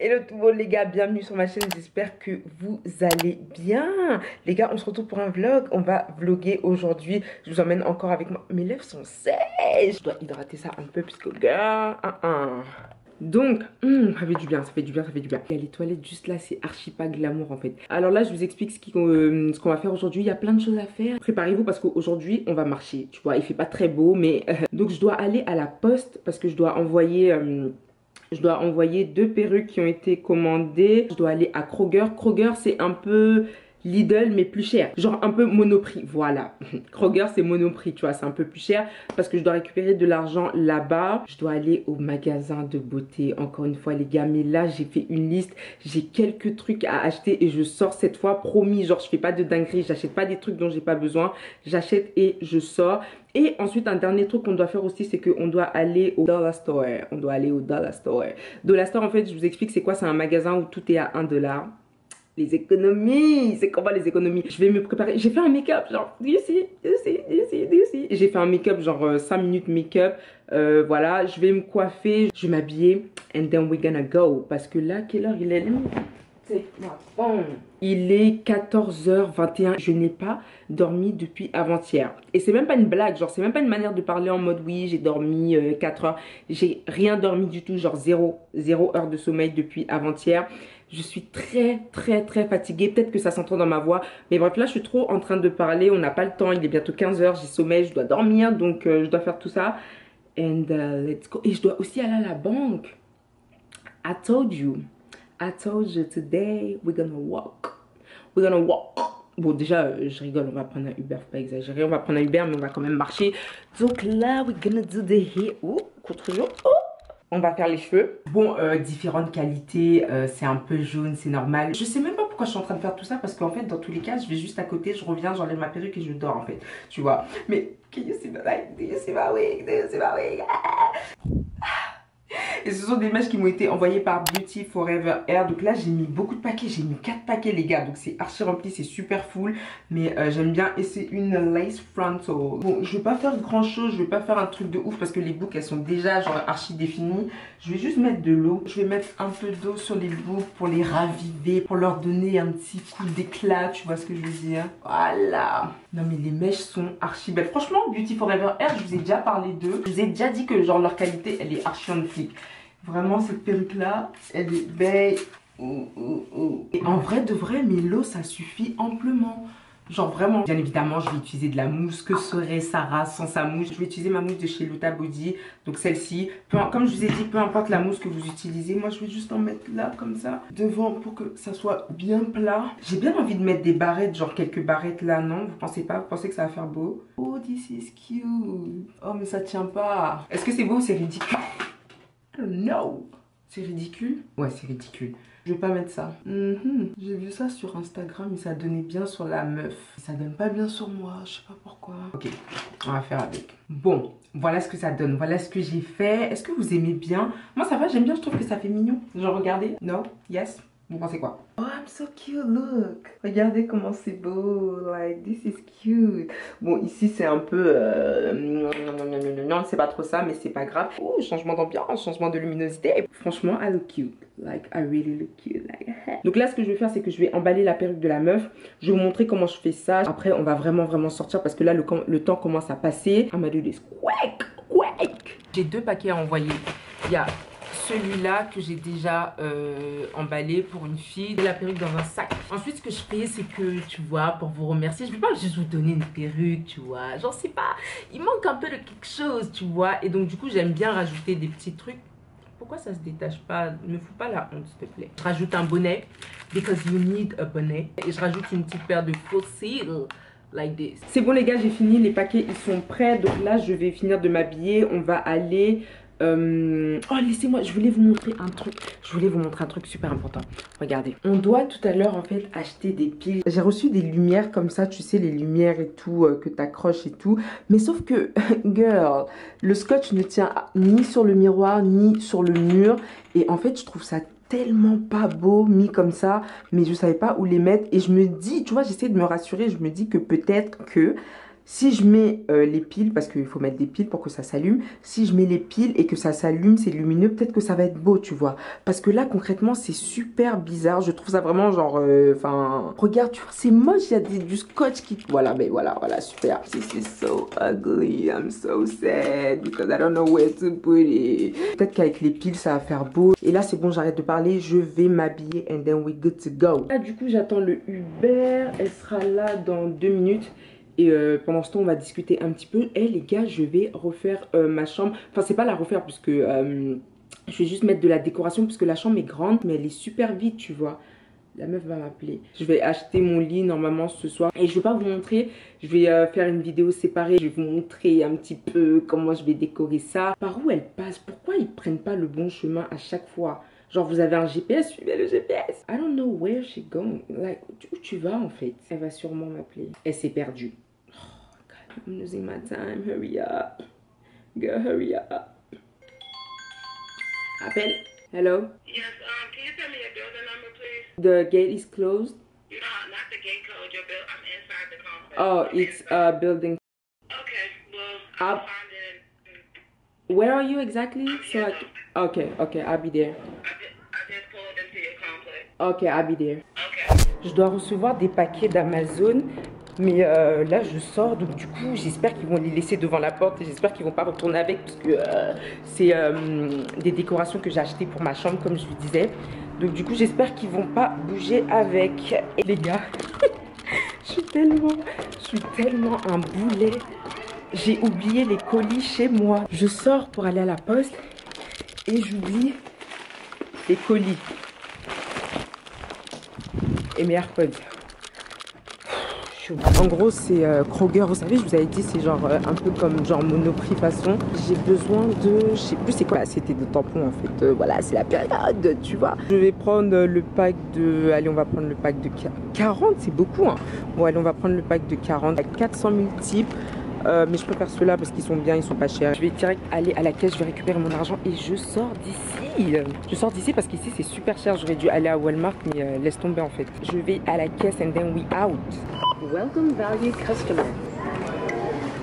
Hello tout le monde les gars, bienvenue sur ma chaîne, j'espère que vous allez bien. Les gars, on se retrouve pour un vlog, on va vlogger aujourd'hui. Je vous emmène encore avec moi, mes lèvres sont sèches. Je dois hydrater ça un peu puisque gars, Donc, ça fait du bien, ça fait du bien, ça fait du bien. Il y a les toilettes juste là, c'est archi pas glamour en fait. Alors là, je vous explique ce qu'on va faire aujourd'hui. Il y a plein de choses à faire. Préparez-vous parce qu'aujourd'hui, on va marcher. Tu vois, il fait pas très beau, mais... Donc, je dois aller à la poste parce que je dois envoyer... Je dois envoyer 2 perruques qui ont été commandées. Je dois aller à Kroger. Kroger, c'est un peu Lidl, mais plus cher. Genre un peu Monoprix, voilà. Kroger, c'est Monoprix, tu vois, c'est un peu plus cher parce que je dois récupérer de l'argent là-bas. Je dois aller au magasin de beauté, encore une fois, les gars. Mais là, j'ai fait une liste. J'ai quelques trucs à acheter et je sors cette fois, promis. Genre, je fais pas de dinguerie. J'achète pas des trucs dont j'ai pas besoin. J'achète et je sors. Et ensuite, un dernier truc qu'on doit faire aussi, c'est qu'on doit aller au Dollar Store. On doit aller au Dollar Store. Dollar Store, en fait, je vous explique, c'est quoi? C'est un magasin où tout est à 1 $. Les économies, c'est comment les économies? Je vais me préparer. J'ai fait un make-up, genre, do you see? J'ai fait un make-up, genre 5 minutes make-up. Voilà, je vais me coiffer, je vais m'habiller. And then we're gonna go. Parce que là, quelle heure il est? Il est 14h21. Je n'ai pas dormi depuis avant-hier. Et c'est même pas une blague. Genre, c'est même pas une manière de parler en mode oui, j'ai dormi 4 heures. J'ai rien dormi du tout. Genre, zéro heure de sommeil depuis avant-hier. Je suis très fatiguée. Peut-être que ça s'entend dans ma voix. Mais bref, là, je suis trop en train de parler. On n'a pas le temps. Il est bientôt 15h. J'ai sommeil. Je dois dormir. Donc, je dois faire tout ça. And let's go. Et je dois aussi aller à la banque. I told you today we're gonna walk. Bon, déjà, je rigole, on va prendre un Uber, faut pas exagérer. On va prendre un Uber, mais on va quand même marcher. Donc là, we're gonna do the hair. Oh, contre-jour. Oh, on va faire les cheveux. Bon, différentes qualités. C'est un peu jaune, c'est normal. Je sais même pas pourquoi je suis en train de faire tout ça. Parce qu'en fait, dans tous les cas, je vais juste à côté, je reviens, j'enlève ma perruque et je dors en fait. Tu vois. Mais, can you see my light? Do you see my wig? Do you see my wig? Et ce sont des mèches qui m'ont été envoyées par Beauty Forever Hair. Donc là, j'ai mis beaucoup de paquets. J'ai mis 4 paquets, les gars. Donc c'est archi rempli, c'est super full. Mais j'aime bien. Et c'est une lace frontal. Bon, je vais pas faire grand chose. Je vais pas faire un truc de ouf parce que les boucles, elles sont déjà genre archi définies. Je vais juste mettre de l'eau. Je vais mettre un peu d'eau sur les boucles pour les raviver. Pour leur donner un petit coup d'éclat. Tu vois ce que je veux dire? Voilà. Non mais les mèches sont archi belles. Franchement, Beauty Forever Hair, je vous ai déjà parlé d'eux. Je vous ai déjà dit que genre leur qualité, elle est archi on flic. Vraiment, cette perruque-là, elle est belle. Et en vrai de vrai, mais l'eau, ça suffit amplement. Genre vraiment. Bien évidemment, je vais utiliser de la mousse. Que serait Sarah sans sa mousse? Je vais utiliser ma mousse de chez Luta Body. Donc celle-ci. Comme je vous ai dit, peu importe la mousse que vous utilisez. Moi, je vais juste en mettre là, comme ça. Devant, pour que ça soit bien plat. J'ai bien envie de mettre des barrettes. Genre quelques barrettes là, non? Vous pensez pas? Vous pensez que ça va faire beau? Oh, this is cute. Oh, mais ça tient pas. Est-ce que c'est beau ou c'est ridicule? No, c'est ridicule. Ouais, c'est ridicule. Je vais pas mettre ça. J'ai vu ça sur Instagram et ça donnait bien sur la meuf. Ça donne pas bien sur moi, je sais pas pourquoi. Ok, on va faire avec. Bon, voilà ce que ça donne. Voilà ce que j'ai fait. Est-ce que vous aimez bien? Moi ça va, j'aime bien, je trouve que ça fait mignon. Genre regardez. No? Yes? Vous pensez quoi? Oh, I'm so cute, look. Regardez comment c'est beau. Like, this is cute. Bon, ici, c'est un peu... Non, c'est pas trop ça, mais c'est pas grave. Oh, changement d'ambiance, changement de luminosité. Franchement, I look cute. Like, I really look cute. Like... Donc là, ce que je vais faire, c'est que je vais emballer la perruque de la meuf. Je vais vous montrer comment je fais ça. Après, on va vraiment sortir parce que là, le temps commence à passer. I'm gonna do this quick. J'ai 2 paquets à envoyer. Il y a... celui-là que j'ai déjà emballé pour une fille et la perruque dans un sac. Ensuite, ce que je fais, c'est que, tu vois, pour vous remercier, je ne vais pas juste vous donner une perruque, tu vois. Genre, c'est pas... Il manque un peu de quelque chose, tu vois. Et donc, du coup, j'aime bien rajouter des petits trucs. Pourquoi ça se détache pas? Ne me fous pas la honte, s'il te plaît. Je rajoute un bonnet, because you need a bonnet. Et je rajoute une petite paire de faux cils. Like this. C'est bon les gars, j'ai fini, les paquets ils sont prêts. Donc là je vais finir de m'habiller. On va aller oh laissez-moi, je voulais vous montrer un truc. Je voulais vous montrer un truc super important. Regardez, on doit tout à l'heure en fait acheter des piles. J'ai reçu des lumières comme ça, tu sais, les lumières et tout que t'accroches et tout. Mais sauf que, girl, le scotch ne tient ni sur le miroir ni sur le mur. Et en fait je trouve ça tellement pas beau mis comme ça, mais je savais pas où les mettre. Et je me dis, tu vois, j'essaie de me rassurer, je me dis que peut-être que Si je mets les piles, parce qu'il faut mettre des piles pour que ça s'allume, si je mets les piles et que ça s'allume, c'est lumineux, peut-être que ça va être beau, tu vois. Parce que là, concrètement, c'est super bizarre. Je trouve ça vraiment genre, enfin, regarde, tu vois, c'est moche, il y a du scotch qui... Voilà, mais voilà, super. This is so ugly, I'm so sad, because I don't know where to put it. Peut-être qu'avec les piles, ça va faire beau. Et là, c'est bon, j'arrête de parler, je vais m'habiller and then we good to go. Là, du coup, j'attends le Uber, elle sera là dans 2 minutes. Et pendant ce temps, on va discuter un petit peu. Et les gars, je vais refaire ma chambre. Enfin, c'est pas la refaire puisque je vais juste mettre de la décoration puisque la chambre est grande, mais elle est super vide, tu vois. La meuf va m'appeler. Je vais acheter mon lit normalement ce soir. Et je vais pas vous montrer. Je vais faire une vidéo séparée. Je vais vous montrer un petit peu comment je vais décorer ça. Par où elle passe? Pourquoi ils prennent pas le bon chemin à chaque fois? Genre vous avez un GPS, suivez le GPS. I don't know where she's going. Like, où tu vas en fait? Elle va sûrement m'appeler. Elle s'est perdue. I'm losing my time. Hurry up. Girl, hurry up. Appel. Hello? Yes, can you tell me your building number, please? The gate is closed. No, not the gate code. Your bill. I'm inside the complex. Oh, it's building. Okay, well, I'll find it. Where are you exactly? So okay, I'll be there. I just pulled into your complex. Okay, I'll be there. Okay. Je dois recevoir des paquets d'Amazon. Mais là je sors, donc du coup j'espère qu'ils vont les laisser devant la porte et j'espère qu'ils vont pas retourner avec parce que c'est des décorations que j'ai achetées pour ma chambre comme je vous disais. Donc du coup j'espère qu'ils vont pas bouger avec. Et les gars, je suis tellement un boulet. J'ai oublié les colis chez moi. Je sors pour aller à la poste et j'oublie les colis et mes AirPods. En gros c'est Kroger, vous savez, je vous avais dit c'est genre un peu comme genre Monoprix façon. J'ai besoin de, je sais plus c'est quoi, c'était de tampons en fait, voilà c'est la période tu vois. Je vais prendre le pack de, allez on va prendre le pack de 40, c'est beaucoup hein. Bon allez on va prendre le pack de 40, 400 000 types. Mais je préfère ceux-là parce qu'ils sont bien, ils sont pas chers. Je vais direct aller à la caisse, je vais récupérer mon argent et je sors d'ici. Je sors d'ici parce qu'ici c'est super cher. J'aurais dû aller à Walmart mais laisse tomber en fait. Je vais à la caisse and then we out. Welcome valued customer.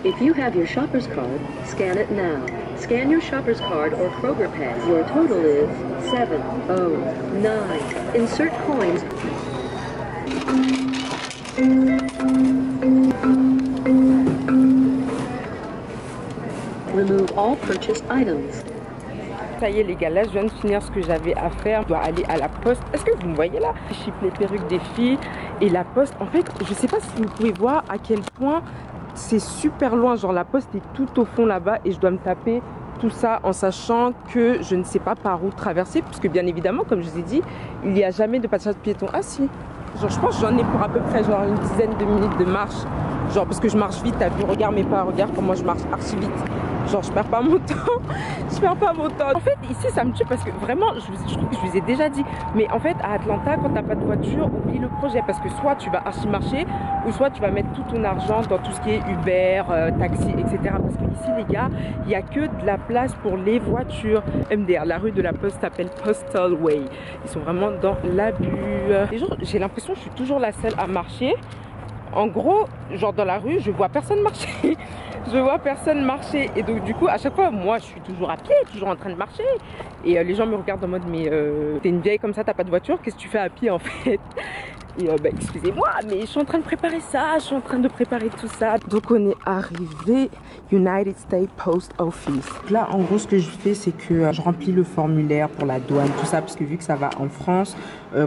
If you have your shopper's card, scan it now. Scan your shopper's card or Kroger Pass. Your total is 709. Insert coins. Remove all purchased items. Ça y est les gars, là je viens de finir ce que j'avais à faire. Je dois aller à la poste. Est-ce que vous me voyez là? Je chipe les perruques des filles. Et la poste, en fait, je sais pas si vous pouvez voir à quel point c'est super loin. Genre la poste est tout au fond là-bas et je dois me taper tout ça en sachant que je ne sais pas par où traverser. Puisque bien évidemment, comme je vous ai dit, il n'y a jamais de passage piéton. Ah si, genre je pense que j'en ai pour à peu près genre une dizaine de minutes de marche. Genre parce que je marche vite, t'as vu, regarde mes pas, regarde comment je marche archi vite. Genre je perds pas mon temps, je perds pas mon temps. En fait ici ça me tue parce que vraiment je trouve que je vous ai déjà dit. Mais en fait à Atlanta quand t'as pas de voiture, oublie le projet. Parce que soit tu vas archi marcher ou soit tu vas mettre tout ton argent dans tout ce qui est Uber, taxi, etc. Parce que ici les gars, il n'y a que de la place pour les voitures. MDR, la rue de la Poste s'appelle Postal Way. Ils sont vraiment dans l'abus. Et genre j'ai l'impression que je suis toujours la seule à marcher. En gros, genre dans la rue, je vois personne marcher. Je vois personne marcher. Et donc du coup, à chaque fois, moi, je suis toujours à pied, toujours en train de marcher. Et les gens me regardent en mode, mais t'es une vieille comme ça, t'as pas de voiture, qu'est-ce que tu fais à pied en fait? Et bah, excusez-moi, mais je suis en train de préparer ça, je suis en train de préparer tout ça. Donc on est arrivé United States Post Office. Là, en gros, ce que je fais, c'est que je remplis le formulaire pour la douane, tout ça, parce que vu que ça va en France,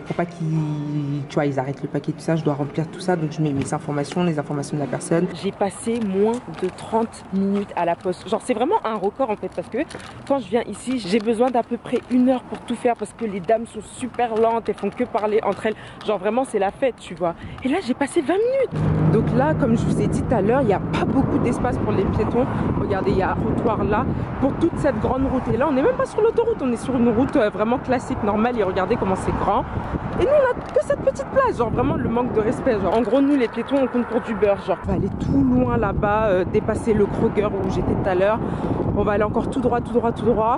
pour pas qu'ils, tu vois, ils arrêtent le paquet, tout ça, je dois remplir tout ça. Donc je mets mes informations, les informations de la personne. J'ai passé moins de 30 minutes à la poste. Genre c'est vraiment un record en fait, parce que quand je viens ici, j'ai besoin d'à peu près 1 heure pour tout faire, parce que les dames sont super lentes, elles font que parler entre elles. Genre vraiment c'est la fête, tu vois. Et là j'ai passé 20 minutes. Donc là, comme je vous ai dit tout à l'heure, il n'y a pas beaucoup d'espace pour les piétons. Regardez, il y a un trottoir là pour toute cette grande route. Et là on n'est même pas sur l'autoroute, on est sur une route vraiment classique, normale. Et regardez comment c'est grand. Et nous on a que cette petite place, genre vraiment le manque de respect. Genre en gros nous les piétons on compte pour du beurre. Genre on va aller tout loin là-bas, dépasser le Kroger où j'étais tout à l'heure. On va aller encore tout droit, tout droit, tout droit.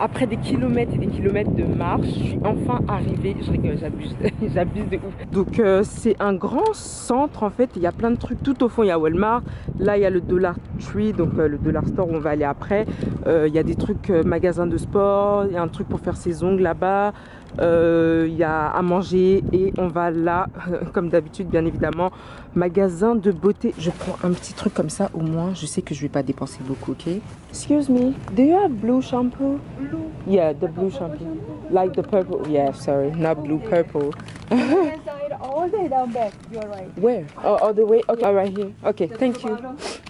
Après des kilomètres et des kilomètres de marche, je suis enfin arrivée. Je rigole, j'abuse, j'abuse de ouf. Donc c'est un grand centre en fait. Il y a plein de trucs. Tout au fond, il y a Walmart. Là, il y a le Dollar Tree, donc le Dollar Store où on va aller après. Il y a des trucs, magasins de sport. Il y a un truc pour faire ses ongles là-bas. Il y a à manger et on va là, comme d'habitude, bien évidemment, magasin de beauté. Je prends un petit truc comme ça, au moins, je sais que je vais pas dépenser beaucoup, ok? Excuse me, do you have blue shampoo? Blue? Yeah, the blue shampoo. Like the purple. Yeah, sorry, not blue, purple. All the way down back, you're right. Where? Oh, all the way? Okay, right here. Okay, thank you.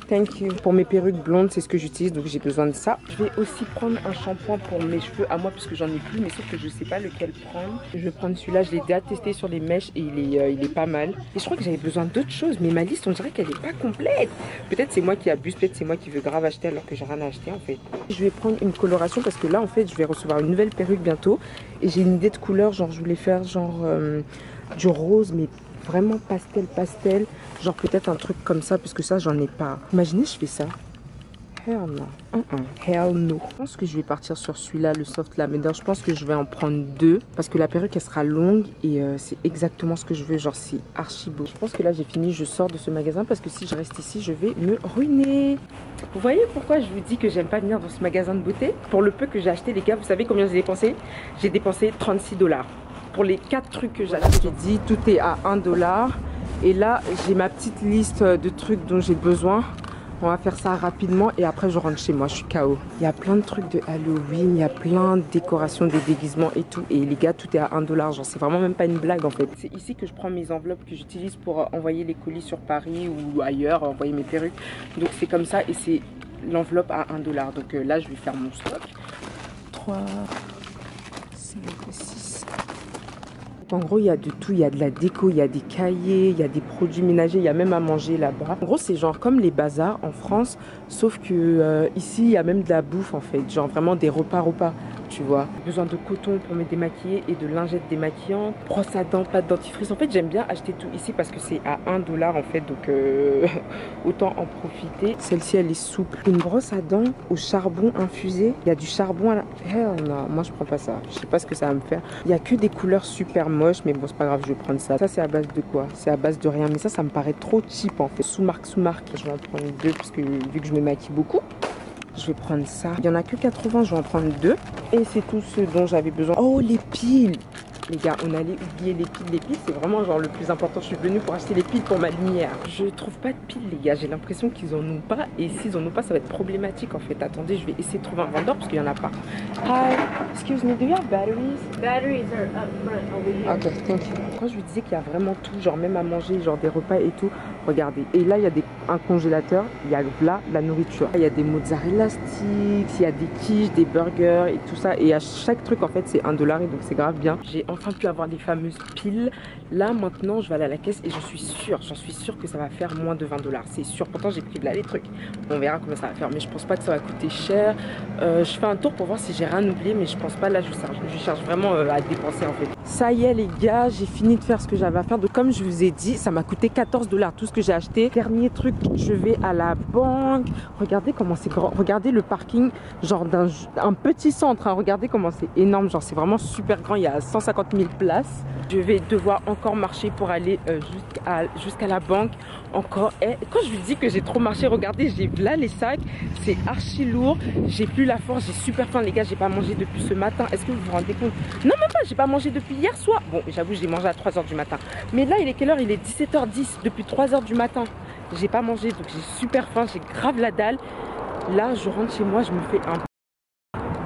Thank you. Pour mes perruques blondes, c'est ce que j'utilise, donc j'ai besoin de ça. Je vais aussi prendre un shampoing pour mes cheveux à moi, parce que j'en ai plus, mais sauf que je sais pas lequel prendre. Je vais prendre celui-là, je l'ai déjà testé sur les mèches et il est pas mal. Et je crois que j'avais besoin d'autres choses, mais ma liste, on dirait qu'elle est pas complète. Peut-être c'est moi qui abuse, peut-être c'est moi qui veux grave acheter alors que j'ai rien à acheter en fait. Je vais prendre une coloration parce que là, en fait, je vais recevoir une nouvelle perruque bientôt. Et j'ai une idée de couleur, genre je voulais faire genre du rose, mais vraiment pastel, genre peut-être un truc comme ça, parce que ça j'en ai pas. Imaginez je fais ça. Hell no. Hell no. Je pense que je vais partir sur celui-là, le soft lavender. Je pense que je vais en prendre deux parce que la perruque elle sera longue et c'est exactement ce que je veux, genre c'est archi beau. Je pense que là j'ai fini, je sors de ce magasin parce que si je reste ici je vais me ruiner. Vous voyez pourquoi je vous dis que j'aime pas venir dans ce magasin de beauté? Pour le peu que j'ai acheté les gars, vous savez combien j'ai dépensé? J'ai dépensé 36 $. Pour les 4 trucs que j'ai dit, tout est à 1 $. Et là, j'ai ma petite liste de trucs dont j'ai besoin. On va faire ça rapidement et après je rentre chez moi, je suis KO. Il y a plein de trucs de Halloween, il y a plein de décorations, des déguisements et tout. Et les gars, tout est à 1 $. Genre, c'est vraiment même pas une blague en fait. C'est ici que je prends mes enveloppes que j'utilise pour envoyer les colis sur Paris ou ailleurs, envoyer mes perruques. Donc c'est comme ça et c'est l'enveloppe à 1 $. Donc là, je vais faire mon stock. 3, 5, 6. En gros, il y a de tout, il y a de la déco, il y a des cahiers, il y a des produits ménagers, il y a même à manger là-bas. En gros, c'est genre comme les bazars en France, sauf que ici, il y a même de la bouffe en fait, genre vraiment des repas, tu vois. Besoin de coton pour me démaquiller et de lingettes démaquillantes, brosse à dents, pâte dentifrice. En fait, j'aime bien acheter tout ici parce que c'est à 1 $ en fait, donc autant en profiter. Celle-ci, elle est souple. Une brosse à dents au charbon infusé. Il y a du charbon à la... Hell non, moi je prends pas ça. Je sais pas ce que ça va me faire. Il y a que des couleurs super moches, mais bon, c'est pas grave, je vais prendre ça. Ça, c'est à base de quoi? C'est à base de rien, mais ça me paraît trop cheap en fait. Sous marque. Je vais en prendre deux parce que vu que je me maquille beaucoup. Je vais prendre ça. Il n'y en a que 80, je vais en prendre 2. Et c'est tout ce dont j'avais besoin. Oh, les piles! Les gars, on allait oublier les piles. Les piles, c'est vraiment genre le plus important. Je suis venue pour acheter les piles pour ma lumière. Je trouve pas de piles, les gars. J'ai l'impression qu'ils en ont pas. Et s'ils en ont pas, ça va être problématique en fait. Attendez, je vais essayer de trouver un vendeur parce qu'il y en a pas. Hi, excuse me, do you have batteries? Batteries are up front over here. Ok, thank you. Quand je vous disais qu'il y a vraiment tout, genre même à manger, genre des repas et tout, regardez. Et là, il y a un congélateur, il y a là la nourriture. Il y a des mozzarella sticks, il y a des quiches, des burgers et tout ça. Et à chaque truc, en fait, c'est 1 $. Et donc, c'est grave bien. J'ai enfin pu avoir les fameuses piles. Là, maintenant, je vais aller à la caisse et j'en suis sûre que ça va faire moins de 20 $. C'est sûr. Pourtant, j'ai pris là les trucs. On verra combien ça va faire. Mais je pense pas que ça va coûter cher. Je fais un tour pour voir si j'ai rien oublié. Mais je pense pas. Là, je cherche vraiment à dépenser, en fait. Ça y est, les gars, j'ai fini de faire ce que j'avais à faire. Donc, comme je vous ai dit, ça m'a coûté 14 $. Tout ce que j'ai acheté. Dernier truc, je vais à la banque. Regardez comment c'est grand. Regardez le parking, genre d'un petit centre. Hein. Regardez comment c'est énorme. Genre, c'est vraiment super grand. Il y a 150 000 places. Je vais devoir encore marcher pour aller jusqu'à la banque. Encore. Et quand je vous dis que j'ai trop marché, regardez, j'ai là les sacs. C'est archi lourd. J'ai plus la force. J'ai super faim, les gars. J'ai pas mangé depuis ce matin. Est-ce que vous vous rendez compte? Non, même pas. J'ai pas mangé depuis hier soir. Bon, j'avoue, j'ai mangé à 3 h du matin. Mais là, il est quelle heure? Il est 17 h 10. Depuis 3 h du matin. J'ai pas mangé. Donc, j'ai super faim. J'ai grave la dalle. Là, je rentre chez moi. Je me fais un...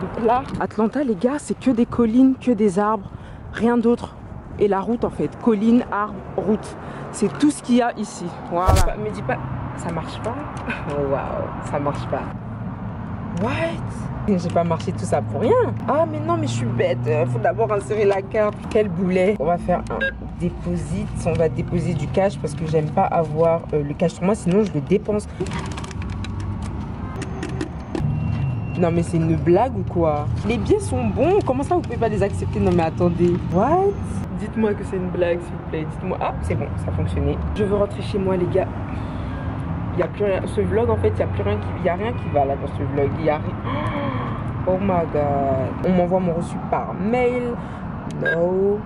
Donc là, Atlanta, les gars, c'est que des collines, que des arbres. Rien d'autre. Et la route en fait, collines, arbres, route. C'est tout ce qu'il y a ici. Voilà. Me dis pas, ça marche pas. Oh waouh, ça marche pas. What? J'ai pas marché tout ça pour rien. Ah mais non, mais je suis bête. Faut d'abord insérer la carte. Quel boulet. On va faire un déposit. On va déposer du cash parce que j'aime pas avoir le cash sur moi, sinon je le dépense. Non mais c'est une blague ou quoi? Les billets sont bons, comment ça vous pouvez pas les accepter? Non mais attendez. What? Dites-moi que c'est une blague s'il vous plaît, dites-moi. Ah c'est bon, ça a fonctionné. Je veux rentrer chez moi les gars. Il n'y a plus rien, ce vlog en fait, il n'y a plus rien qui... Il n'y a rien qui va là dans ce vlog, il n'y a rien. Oh my god. On m'envoie mon reçu par mail. No.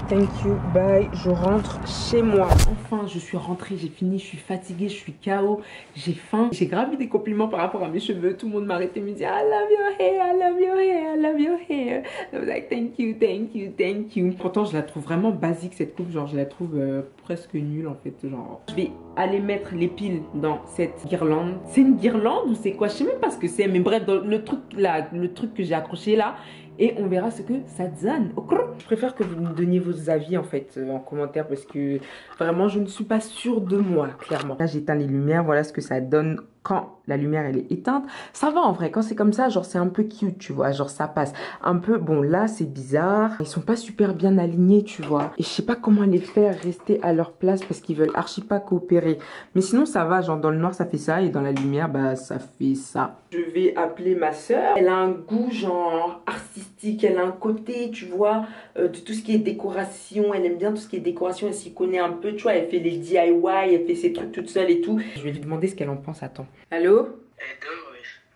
Thank you, bye. Je rentre chez moi. Enfin, je suis rentrée, j'ai fini, je suis fatiguée, je suis KO, j'ai faim. J'ai grave eu des compliments par rapport à mes cheveux. Tout le monde m'arrêtait et me disait I love your hair, I love your hair, I love your hair. I was like thank you, thank you, thank you. Pourtant, je la trouve vraiment basique cette coupe. Genre, je la trouve presque nulle en fait. Genre, je vais aller mettre les piles dans cette guirlande. C'est une guirlande ou c'est quoi? Je sais même pas ce que c'est. Mais bref, dans le truc là, le truc que j'ai accroché là. Et on verra ce que ça donne. Je préfère que vous me donniez vos avis en fait en commentaire parce que vraiment je ne suis pas sûre de moi clairement. Là j'éteins les lumières, voilà ce que ça donne quand la lumière elle est éteinte. Ça va en vrai, quand c'est comme ça genre c'est un peu cute tu vois, genre ça passe. Un peu, bon là c'est bizarre, ils sont pas super bien alignés tu vois. Et je sais pas comment les faire rester à leur place parce qu'ils veulent archi pas coopérer. Mais sinon ça va, genre dans le noir ça fait ça et dans la lumière bah ça fait ça. Je vais appeler ma soeur, elle a un goût genre artistique, elle a un côté tu vois de tout ce qui est décoration, elle aime bien tout ce qui est décoration, elle s'y connaît un peu tu vois, elle fait les DIY, elle fait ses trucs toute seule et tout. Je vais lui demander ce qu'elle en pense, attends. Allô?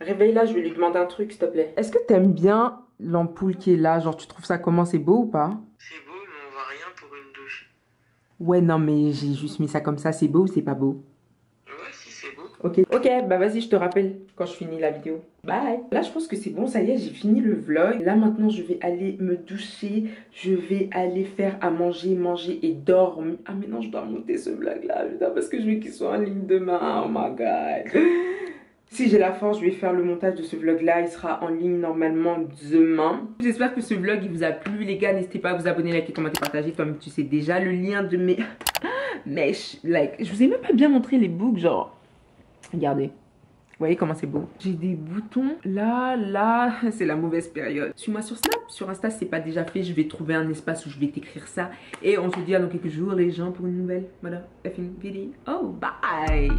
Réveille-la, je vais lui demander un truc s'il te plaît. Est-ce que t'aimes bien l'ampoule qui est là? Genre tu trouves ça comment, c'est beau ou pas? C'est beau, mais on voit rien pour une douche. Ouais non mais j'ai juste mis ça comme ça, c'est beau ou c'est pas beau? Ouais, si c'est beau. Ok, bah vas-y je te rappelle quand je finis la vidéo. Bye. Là je pense que c'est bon, ça y est j'ai fini le vlog. Là maintenant je vais aller me doucher, je vais aller faire à manger et dormir. Ah mais non je dois monter ce vlog là putain parce que je veux qu'il soit en ligne demain, oh my god. Si j'ai la force, je vais faire le montage de ce vlog là, il sera en ligne normalement demain. J'espère que ce vlog il vous a plu les gars, n'hésitez pas à vous abonner, liker, commenter, partager. Toi-même tu sais déjà le lien de mes mèches, like, je vous ai même pas bien montré les boucles genre, regardez. Vous voyez comment c'est beau. J'ai des boutons là, c'est la mauvaise période. Suis-moi sur Snap, sur Insta si c'est pas déjà fait, je vais trouver un espace où je vais t'écrire ça. Et on se dit à dans quelques jours les gens pour une nouvelle, voilà, effing vidéo. Oh bye.